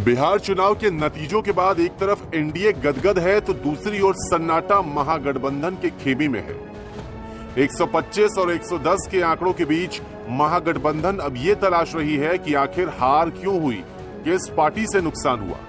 बिहार चुनाव के नतीजों के बाद एक तरफ एनडीए गदगद है तो दूसरी ओर सन्नाटा महागठबंधन के खेमे में है। 125 और 110 के आंकड़ों के बीच महागठबंधन अब ये तलाश रही है कि आखिर हार क्यों हुई, किस पार्टी से नुकसान हुआ।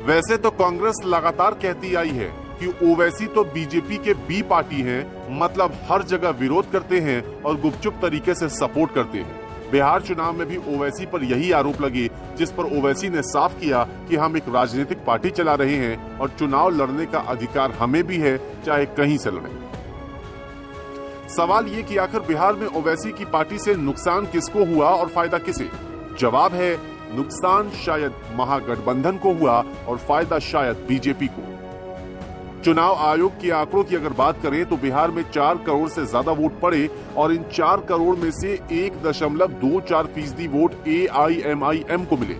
वैसे तो कांग्रेस लगातार कहती आई है कि ओवैसी तो बीजेपी के बी पार्टी हैं, मतलब हर जगह विरोध करते हैं और गुपचुप तरीके से सपोर्ट करते हैं। बिहार चुनाव में भी ओवैसी पर यही आरोप लगे, जिस पर ओवैसी ने साफ किया कि हम एक राजनीतिक पार्टी चला रहे हैं और चुनाव लड़ने का अधिकार हमें भी है, चाहे कहीं से लड़ें। सवाल ये कि आखिर बिहार में ओवैसी की पार्टी से नुकसान किसको हुआ और फायदा किसे? जवाब है, नुकसान शायद महागठबंधन को हुआ और फायदा शायद बीजेपी को। चुनाव आयोग के आंकड़ों की अगर बात करें तो बिहार में 4 करोड़ से ज्यादा वोट पड़े और इन 4 करोड़ में से 1.24% वोट AIMIM को मिले।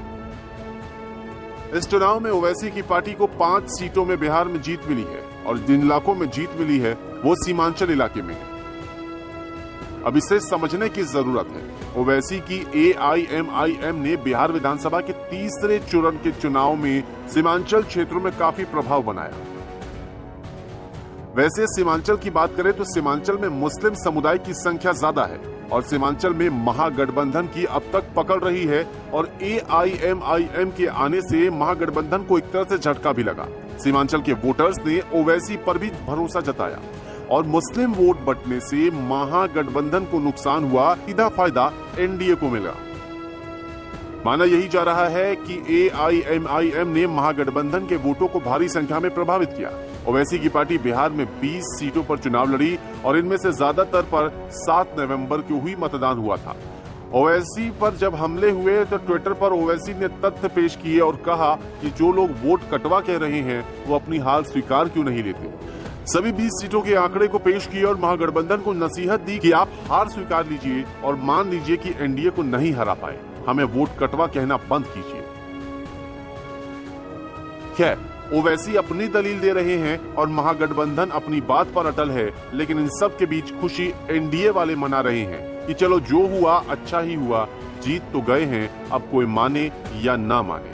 इस चुनाव में ओवैसी की पार्टी को 5 सीटों में बिहार में जीत मिली है और जिन इलाकों में जीत मिली है वो सीमांचल इलाके में है। अब इसे समझने की जरूरत है। ओवैसी की AIMIM ने बिहार विधानसभा के तीसरे चरण के चुनाव में सीमांचल क्षेत्रों में काफी प्रभाव बनाया। वैसे सीमांचल की बात करें तो सीमांचल में मुस्लिम समुदाय की संख्या ज्यादा है और सीमांचल में महागठबंधन की अब तक पकड़ रही है और AIMIM के आने से महागठबंधन को एक तरह से झटका भी लगा। सीमांचल के वोटर्स ने ओवैसी पर भी भरोसा जताया और मुस्लिम वोट बंटने से महागठबंधन को नुकसान हुआ, सीधा फायदा एनडीए को मिला। माना यही जा रहा है कि AIMIM ने महागठबंधन के वोटों को भारी संख्या में प्रभावित किया। ओवैसी की पार्टी बिहार में 20 सीटों पर चुनाव लड़ी और इनमें से ज्यादातर पर 7 नवंबर को ही मतदान हुआ था। ओवैसी पर जब हमले हुए तो ट्विटर पर ओवैसी ने तथ्य पेश किए और कहा कि जो लोग वोट कटवा कह रहे हैं वो अपनी हार स्वीकार क्यों नहीं लेते। सभी 20 सीटों के आंकड़े को पेश किए और महागठबंधन को नसीहत दी कि आप हार स्वीकार लीजिए और मान लीजिए कि एनडीए को नहीं हरा पाए, हमें वोट कटवा कहना बंद कीजिए। खैर, ओवैसी अपनी दलील दे रहे हैं और महागठबंधन अपनी बात पर अटल है, लेकिन इन सब के बीच खुशी एनडीए वाले मना रहे हैं कि चलो जो हुआ अच्छा ही हुआ, जीत तो गए हैं, अब कोई माने या ना माने।